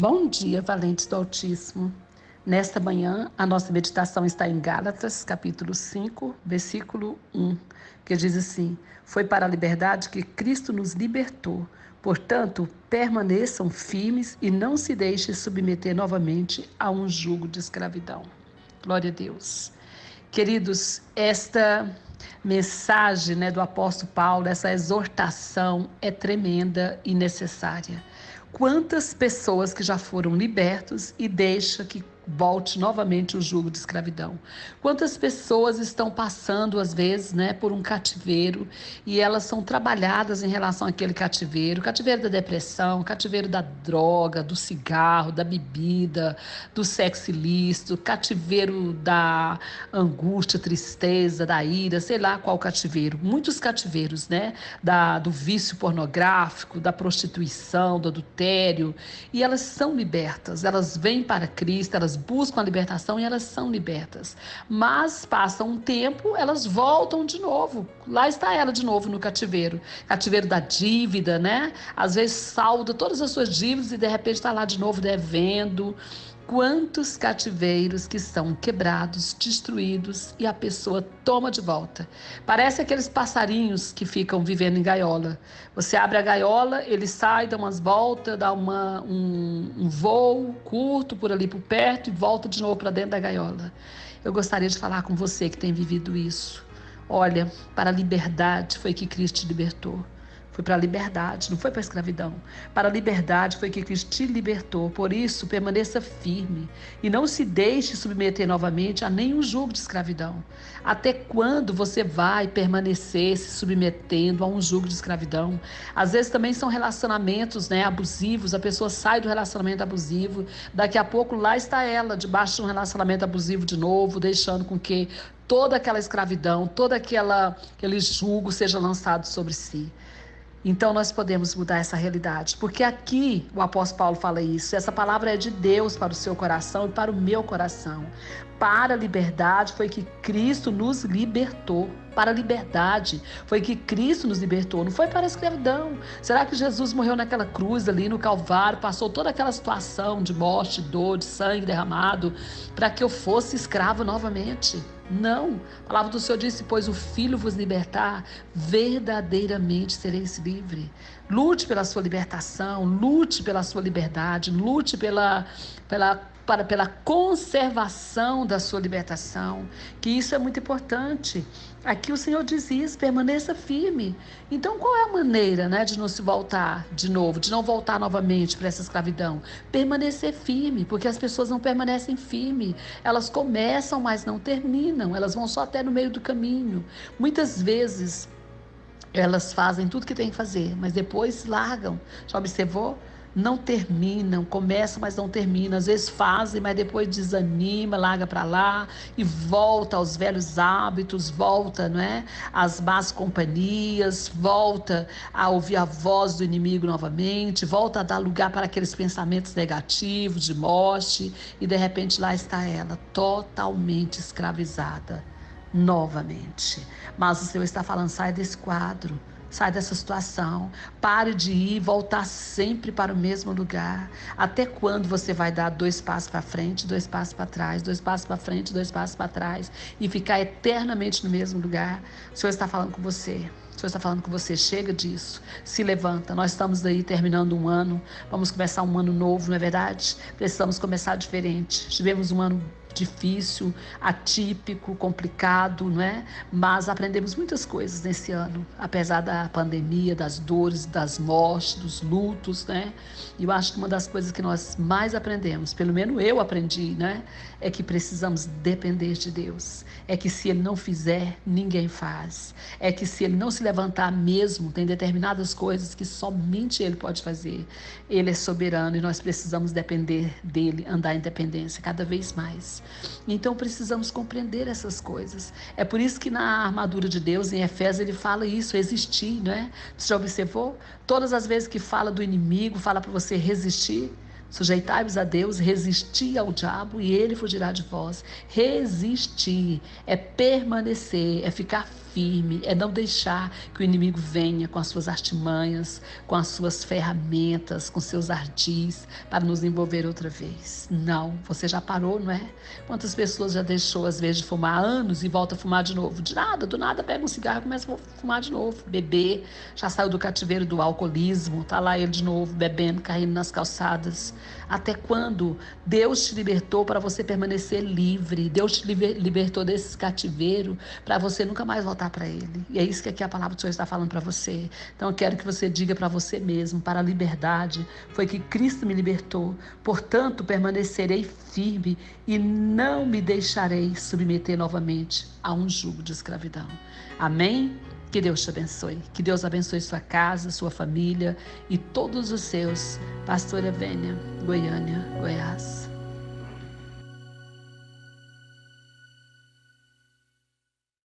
Bom dia, valentes do Altíssimo. Nesta manhã, a nossa meditação está em Gálatas, capítulo 5, versículo 1, que diz assim: Foi para a liberdade que Cristo nos libertou. Portanto, permaneçam firmes e não se deixem submeter novamente a um jugo de escravidão. Glória a Deus. Queridos, esta mensagem, do apóstolo Paulo, essa exortação é tremenda e necessária. Quantas pessoas que já foram libertos e deixam que volte novamente o jugo de escravidão? Quantas pessoas estão passando, às vezes, por um cativeiro e elas são trabalhadas em relação àquele cativeiro da depressão, cativeiro da droga, do cigarro, da bebida, do sexo ilícito, cativeiro da angústia, tristeza, da ira, sei lá qual cativeiro. Muitos cativeiros, do vício pornográfico, da prostituição, do adultério, e elas são libertas, elas vêm para Cristo, elas buscam a libertação e elas são libertas. Mas passa um tempo, elas voltam de novo. Lá está ela de novo no cativeiro da dívida, Às vezes salda todas as suas dívidas e de repente está lá de novo devendo. Quantos cativeiros que são quebrados, destruídos e a pessoa toma de volta. Parece aqueles passarinhos que ficam vivendo em gaiola. Você abre a gaiola, ele sai, dá umas voltas, dá um voo curto por ali por perto e volta de novo para dentro da gaiola. Eu gostaria de falar com você que tem vivido isso. Olha, para a liberdade foi que Cristo te libertou. Foi para a liberdade, não foi para a escravidão. Para a liberdade foi que Cristo te libertou. Por isso, permaneça firme e não se deixe submeter novamente a nenhum jugo de escravidão. Até quando você vai permanecer se submetendo a um jugo de escravidão? Às vezes também são relacionamentos abusivos, a pessoa sai do relacionamento abusivo, daqui a pouco lá está ela, debaixo de um relacionamento abusivo de novo, deixando com que toda aquela escravidão, aquele jugo seja lançado sobre si. Então nós podemos mudar essa realidade, porque aqui o apóstolo Paulo fala isso, essa palavra é de Deus para o seu coração e para o meu coração. Para a liberdade foi que Cristo nos libertou. Para a liberdade foi que Cristo nos libertou, não foi para a escravidão. Será que Jesus morreu naquela cruz ali no Calvário, passou toda aquela situação de morte, dor, de sangue derramado, para que eu fosse escravo novamente? Não, a palavra do Senhor disse: pois o Filho vos libertar, verdadeiramente sereis livre. Lute pela sua libertação, lute pela sua liberdade, lute pela conservação da sua libertação, que isso é muito importante. Aqui o Senhor diz isso: permaneça firme. Então qual é a maneira de não se voltar de novo, de não voltar novamente para essa escravidão? Permanecer firme, porque as pessoas não permanecem firmes, elas começam, mas não terminam, elas vão só até no meio do caminho. Muitas vezes elas fazem tudo que tem que fazer, mas depois largam. Já observou? Não terminam, começam, mas não terminam. Às vezes fazem, mas depois desanima, larga para lá e volta aos velhos hábitos, volta, às más companhias, volta a ouvir a voz do inimigo novamente, volta a dar lugar para aqueles pensamentos negativos de morte, e de repente lá está ela, totalmente escravizada novamente. Mas o Senhor está falando: sai desse quadro, sai dessa situação, pare de ir, voltar sempre para o mesmo lugar. Até quando você vai dar 2 passos para frente, 2 passos para trás, 2 passos para frente, 2 passos para trás e ficar eternamente no mesmo lugar? O Senhor está falando com você. O Senhor está falando com você: chega disso, se levanta. Nós estamos aí terminando um ano, vamos começar um ano novo, não é verdade? Precisamos começar diferente. Tivemos um ano difícil, atípico, complicado, mas aprendemos muitas coisas nesse ano, apesar da pandemia, das dores, das mortes, dos lutos, E eu acho que uma das coisas que nós mais aprendemos, pelo menos eu aprendi, é que precisamos depender de Deus. É que se Ele não fizer, ninguém faz. É que se Ele não se levantar mesmo, tem determinadas coisas que somente Ele pode fazer. Ele é soberano e nós precisamos depender dEle, andar em dependência cada vez mais. Então precisamos compreender essas coisas. É por isso que na armadura de Deus, em Efésios, ele fala isso: resistir, Você já observou? Todas as vezes que fala do inimigo, fala para você resistir. Sujeitai-vos a Deus, resistir ao diabo e ele fugirá de vós. Resistir é permanecer, é ficar firme, é não deixar que o inimigo venha com as suas artimanhas, com as suas ferramentas, com seus ardis, para nos envolver outra vez. Não, você já parou, não é? Quantas pessoas já deixou, às vezes, de fumar há anos e volta a fumar de novo? De nada, do nada pega um cigarro e começa a fumar de novo. Beber, já saiu do cativeiro do alcoolismo, tá lá ele de novo, bebendo, caindo nas calçadas. Até quando Deus te libertou para você permanecer livre? Deus te libertou desse cativeiro para você nunca mais voltar para ele. E é isso que aqui a palavra do Senhor está falando para você. Então eu quero que você diga para você mesmo, para a liberdade foi que Cristo me libertou. Portanto, permanecerei firme e não me deixarei submeter novamente a um jugo de escravidão. Amém? Que Deus te abençoe. Que Deus abençoe sua casa, sua família e todos os seus. Pastora Vênia, Goiânia, Goiás.